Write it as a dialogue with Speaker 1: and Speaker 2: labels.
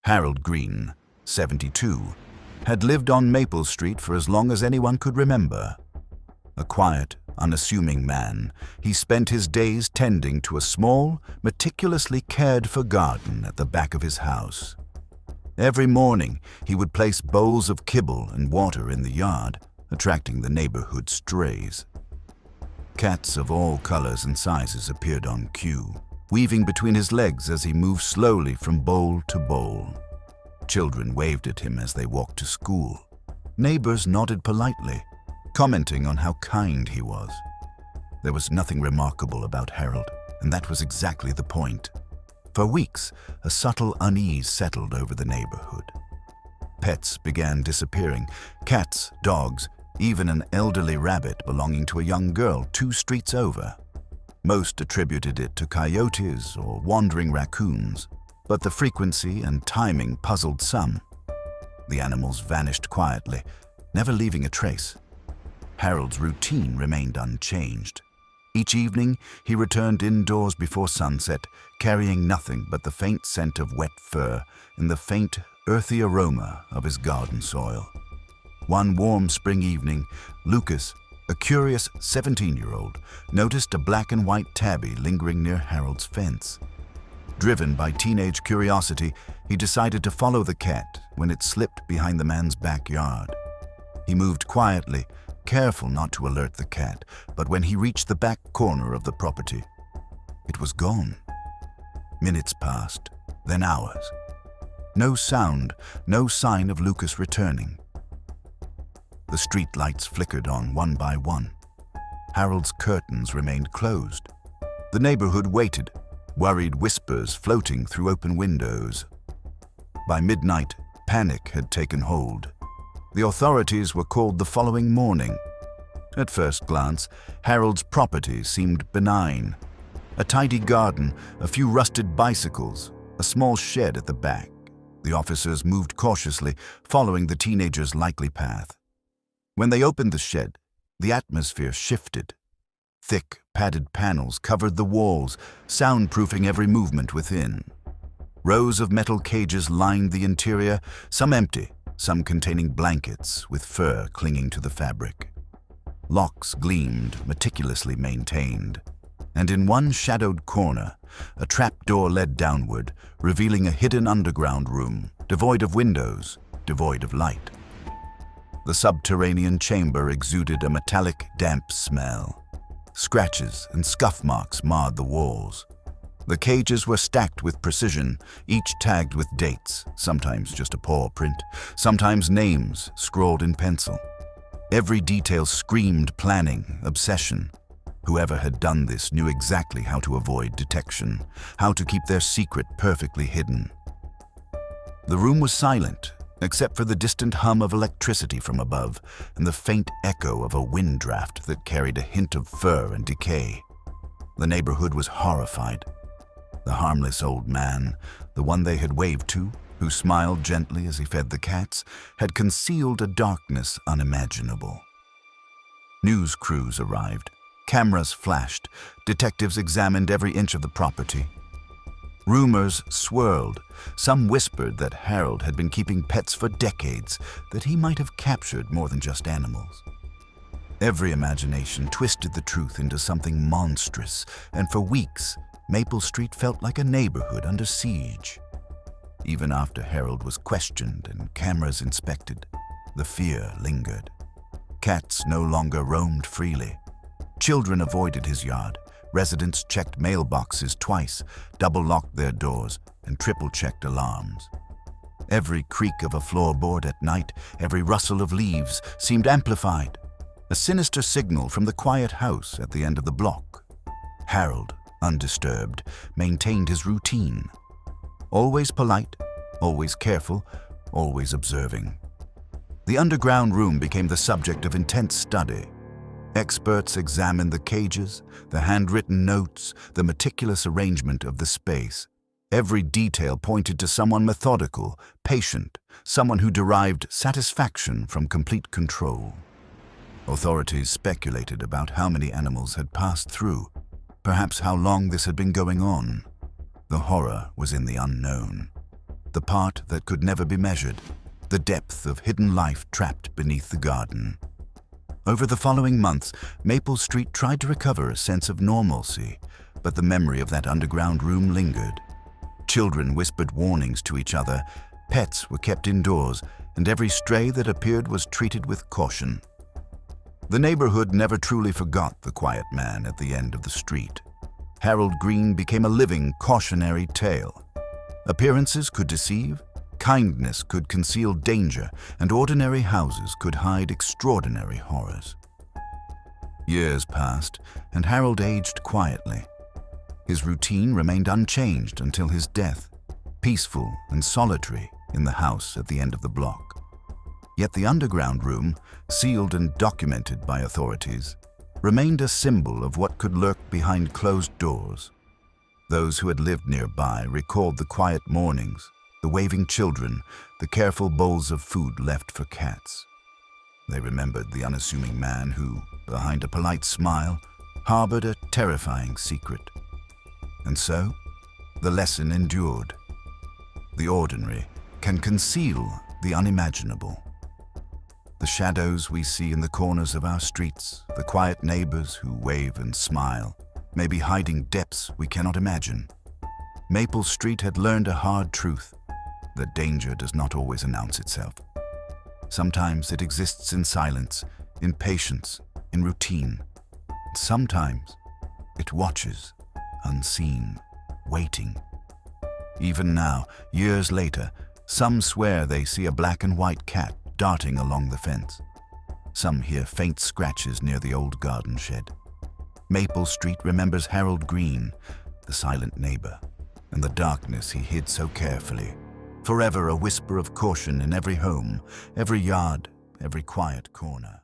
Speaker 1: Harold Greene, 72, had lived on Maple Street for as long as anyone could remember. A quiet, unassuming man, he spent his days tending to a small, meticulously cared-for garden at the back of his house. Every morning, he would place bowls of kibble and water in the yard, attracting the neighborhood strays. Cats of all colors and sizes appeared on cue, weaving between his legs as he moved slowly from bowl to bowl. Children waved at him as they walked to school. Neighbors nodded politely, commenting on how kind he was. There was nothing remarkable about Harold, and that was exactly the point. For weeks, a subtle unease settled over the neighborhood. Pets began disappearing, cats, dogs, even an elderly rabbit belonging to a young girl 2 streets over. Most attributed it to coyotes or wandering raccoons, but the frequency and timing puzzled some. The animals vanished quietly, never leaving a trace. Harold's routine remained unchanged. Each evening, he returned indoors before sunset, carrying nothing but the faint scent of wet fur and the faint, earthy aroma of his garden soil. One warm spring evening, Lucas, a curious 17-year-old, noticed a black and white tabby lingering near Harold's fence. Driven by teenage curiosity, he decided to follow the cat when it slipped behind the man's backyard. He moved quietly, careful not to alert the cat, but when he reached the back corner of the property, it was gone. Minutes passed, then hours. No sound, no sign of Lucas returning. The street lights flickered on one by one. Harold's curtains remained closed. The neighborhood waited, worried whispers floating through open windows. By midnight, panic had taken hold. The authorities were called the following morning. At first glance, Harold's property seemed benign. A tidy garden, a few rusted bicycles, a small shed at the back. The officers moved cautiously, following the teenager's likely path. When they opened the shed, the atmosphere shifted. Thick, padded panels covered the walls, soundproofing every movement within. Rows of metal cages lined the interior, some empty, some containing blankets with fur clinging to the fabric. Locks gleamed, meticulously maintained. And in one shadowed corner, a trapdoor led downward, revealing a hidden underground room, devoid of windows, devoid of light. The subterranean chamber exuded a metallic, damp smell. Scratches and scuff marks marred the walls. The cages were stacked with precision, each tagged with dates, sometimes just a paw print, sometimes names scrawled in pencil. Every detail screamed planning, obsession. Whoever had done this knew exactly how to avoid detection, how to keep their secret perfectly hidden. The room was silent, except for the distant hum of electricity from above and the faint echo of a wind draft that carried a hint of fur and decay. The neighborhood was horrified. The harmless old man, the one they had waved to, who smiled gently as he fed the cats, had concealed a darkness unimaginable. News crews arrived. Cameras flashed. Detectives examined every inch of the property. Rumors swirled. Some whispered that Harold had been keeping pets for decades, that he might have captured more than just animals. Every imagination twisted the truth into something monstrous, and for weeks, Maple Street felt like a neighborhood under siege. Even after Harold was questioned and cameras inspected, the fear lingered. Cats no longer roamed freely. Children avoided his yard. Residents checked mailboxes twice, double-locked their doors, and triple-checked alarms. Every creak of a floorboard at night, every rustle of leaves seemed amplified, a sinister signal from the quiet house at the end of the block. Harold, undisturbed, maintained his routine. Always polite, always careful, always observing. The underground room became the subject of intense study. Experts examined the cages, the handwritten notes, the meticulous arrangement of the space. Every detail pointed to someone methodical, patient, someone who derived satisfaction from complete control. Authorities speculated about how many animals had passed through, perhaps how long this had been going on. The horror was in the unknown. the part that could never be measured, the depth of hidden life trapped beneath the garden. Over the following months, Maple Street tried to recover a sense of normalcy, but the memory of that underground room lingered. Children whispered warnings to each other, pets were kept indoors, and every stray that appeared was treated with caution. The neighborhood never truly forgot the quiet man at the end of the street. Harold Greene became a living, cautionary tale. Appearances could deceive, kindness could conceal danger, and ordinary houses could hide extraordinary horrors. Years passed, and Harold aged quietly. His routine remained unchanged until his death, peaceful and solitary in the house at the end of the block. Yet the underground room, sealed and documented by authorities, remained a symbol of what could lurk behind closed doors. Those who had lived nearby recalled the quiet mornings, the waving children, the careful bowls of food left for cats. They remembered the unassuming man who, behind a polite smile, harbored a terrifying secret. And so, the lesson endured. The ordinary can conceal the unimaginable. The shadows we see in the corners of our streets, the quiet neighbors who wave and smile, may be hiding depths we cannot imagine. Maple Street had learned a hard truth, that danger does not always announce itself. Sometimes it exists in silence, in patience, in routine. Sometimes it watches, unseen, waiting. Even now, years later, some swear they see a black and white cat darting along the fence. Some hear faint scratches near the old garden shed. Maple Street remembers Harold Greene, the silent neighbor, and the darkness he hid so carefully. Forever a whisper of caution in every home, every yard, every quiet corner.